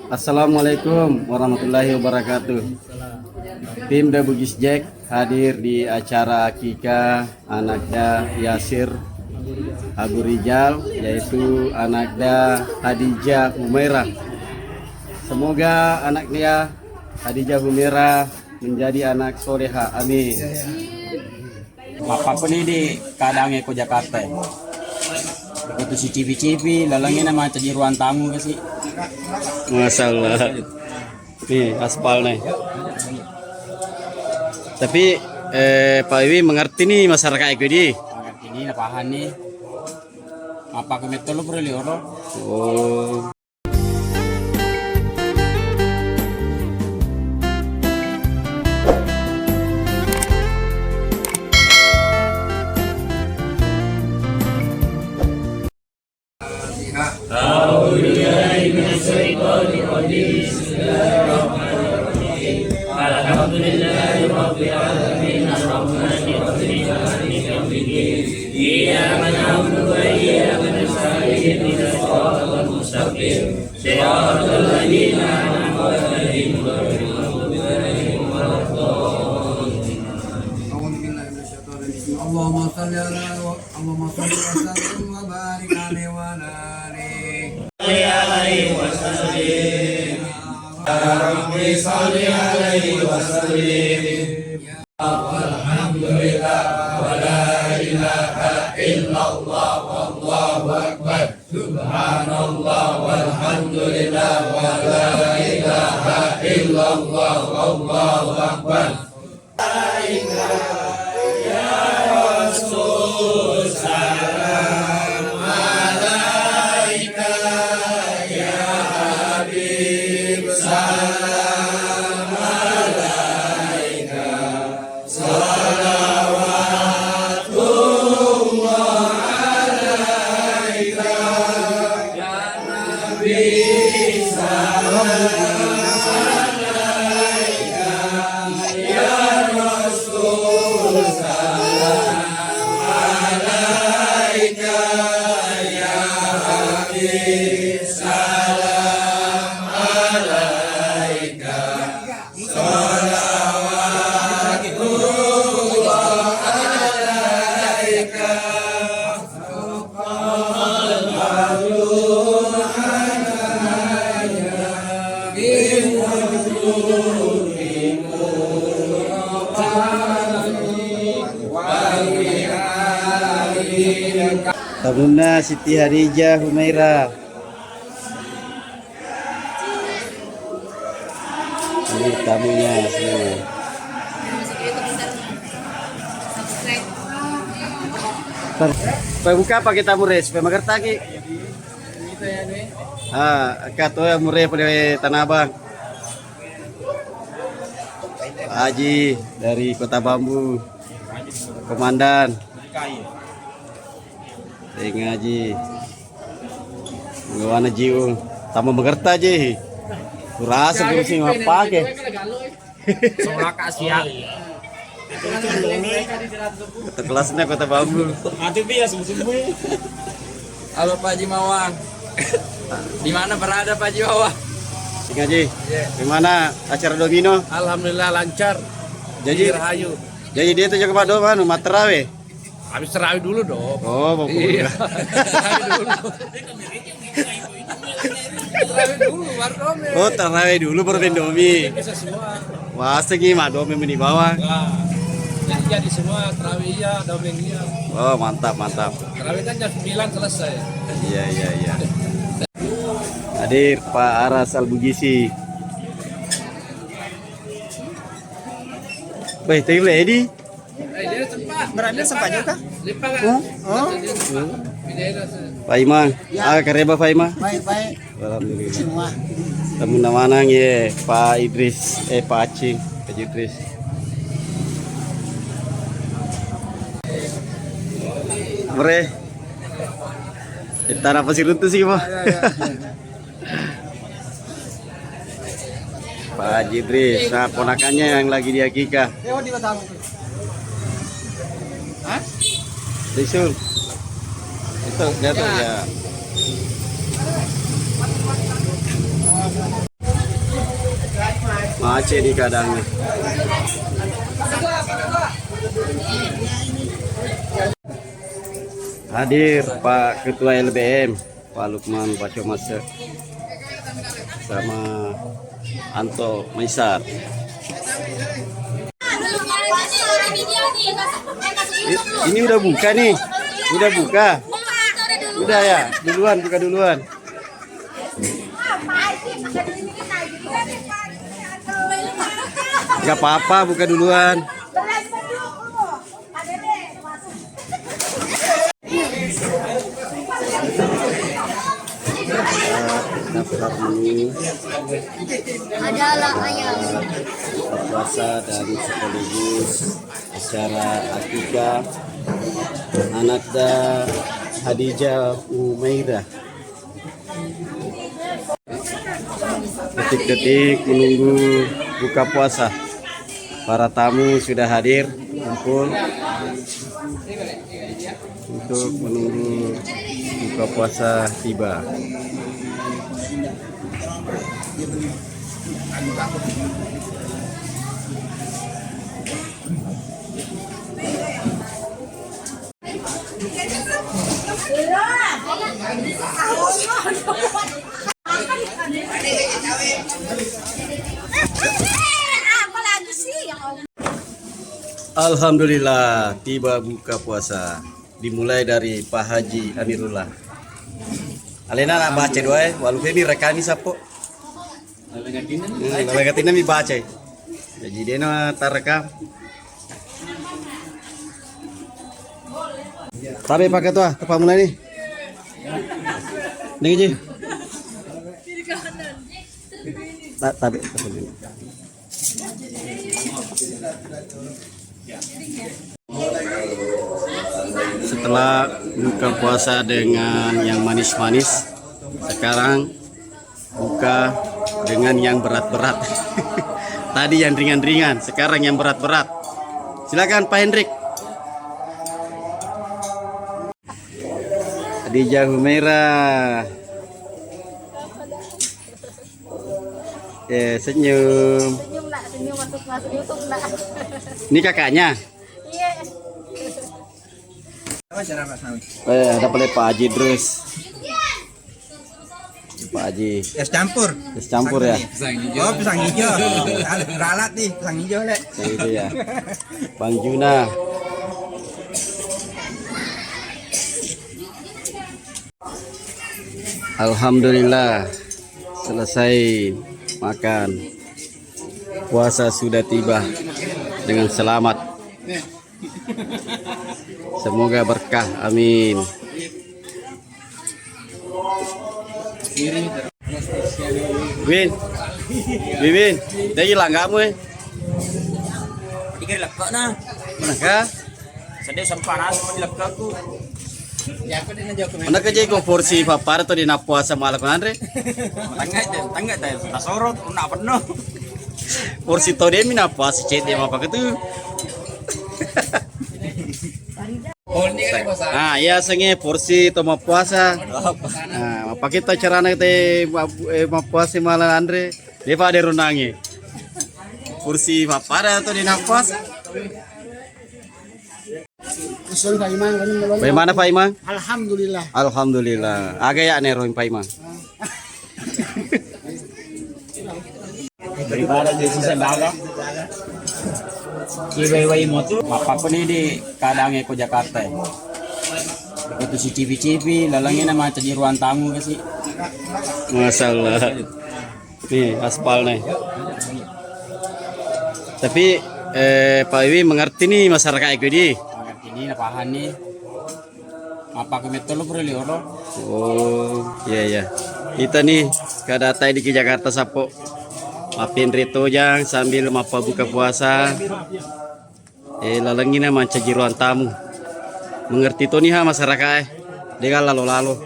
Assalamualaikum warahmatullahi wabarakatuh. Tim The Bugis Jack hadir di acara akikah anaknya Yasir Abu Rijal, yaitu anaknya Hadijah Humairah. Semoga anaknya Hadijah Humairah menjadi anak soleha, amin. Apa pun ini di kadangnya ke Jakarta. Waktu si cipi-cipi, lalangnya nama jadi ruang tamu ke sih. Masalah. Nih aspal nih. Tapi Pak Iwi mengerti nih masyarakat itu di. Mengerti ini napahan nih. Apa kemeto lo bro lioro? Oh. Allahumma salli wa sallim wa barik alaihi wa alihi. Rabbi salli alaihi wa sallim. Alhamdulillah wa la ilaha illallah wallahu akbar. Subhanallah walhamdulillah wa la ilaha illallah wallahu akbar. Tabuna Siti Hadijah Humairah. Ini tamunya semua. Buka pakai tamu res, mengerti lagi. Kato yang murah pada Tanah Abang. Pak Haji dari Kota Bambu, Komandan. Ngaji ngawana jiung tamu mengerti aja kurasa kursi apa ke Soalnya kasih kota kelasnya Kota Bambu. Halo Pak Haji Mawang. Di mana berada Pak Haji Mawang? Ngaji gimana acara domino? Alhamdulillah lancar. Jadi Rahayu. jadi dia tuh jaga doa mana materawe. Habis terawih dulu dong. Oh, mau Iya. Terawih dulu baru dome. Oh, terawih dulu baru Indomie. Bisa semua. Wah, segi mah Domie di bawah. Wah. Jadi semua terawih iya, domeng iya. Oh, mantap, mantap. Terawih kan jam 9 selesai. Iya, iya, iya. Hadir Pak Aras Al-Bugisi. Baik, terima kasih. Dia sempat. Berada sempat juga. Lipat kan? Oh, Pak Imang, kareba Pak Imang. baik-baik Alhamdulillah. semua. Tamu namanang ya Pak Idris, Pak Acing, Pak Idris. Bre. Kita apa sih runtuh sih, Pak? Pak Idris, nah ponakannya yang lagi di akikah. Lewat di tamu. Hah? Tisul. Itu jatuh ya. Aceh di kadangnya. Hadir Pak Ketua LBM, Pak Lukman Baco Mase, sama Anto Maisar. Ini udah buka nih, udah buka, udah ya, duluan buka duluan. Gak apa-apa, buka duluan. Daftar menu adalah ayam puasa dan sekaligus acara akikah anak Hadijah Umairah. Detik-detik menunggu buka puasa. Para tamu sudah hadir kumpul untuk menunggu buka puasa tiba. Alhamdulillah tiba buka puasa. Dimulai dari Pak Haji Amirullah. Alena nak baca doa, walau ini rekani sapo. Lagatina mi baca. Jadi dia na tarekam. Tapi pakai tuh, tepat mulai nih. Nih ji. Tapi setelah buka puasa dengan yang manis-manis, sekarang buka dengan yang berat-berat. Tadi yang ringan-ringan, sekarang yang berat-berat. Silakan Pak Hendrik. Hadijah Humairah. Senyum. senyum nak, senyum masuk YouTube nak. Ini kakaknya. Iya. Ada boleh Pak Haji terus. Pak Haji. Es campur. Es campur ya. Oh, pisang hijau. Ralat nih, pisang hijau lek. Itu ya. Bang Juna. Alhamdulillah selesai makan. Puasa sudah tiba dengan selamat. Semoga berkah, amin. Win, Win, dia hilang nggak mu? Dikira lekak nah. Mana Sedih sempana sama dilekak ku. Mana kerja kau porsi papar atau di puasa malam Andre? Tangga deh. Tasorot, nak penuh. Porsi tau dia mina puasa cek dia apa gitu? Ah, iya senge porsi toma puasa. Nah, apa kita carana kita puasa malam Andre? Dia pada runangi. Porsi papar atau di puasa? Bagaimana Pak Imam? Alhamdulillah. Alhamdulillah. Agak ya neroin Pak Imam. Daripada di sisa dagang. Kibai motor. Apa nih di kadangnya ko Jakarta. Itu si cipi-cipi, lalangnya nama jadi ruang tamu ke sih. Masalah. Nih aspal nih. Tapi Pak Iwi mengerti nih masyarakat itu di. Ini napahan nih. Apa kemetolo bro lioro? Oh iya iya. Kita nih kadatai di Jakarta sapo. Mapin rito jang sambil mapa buka puasa. Lalangin nama caji ruang tamu. Mengerti to nih ha masyarakat. Dia lalu-lalu.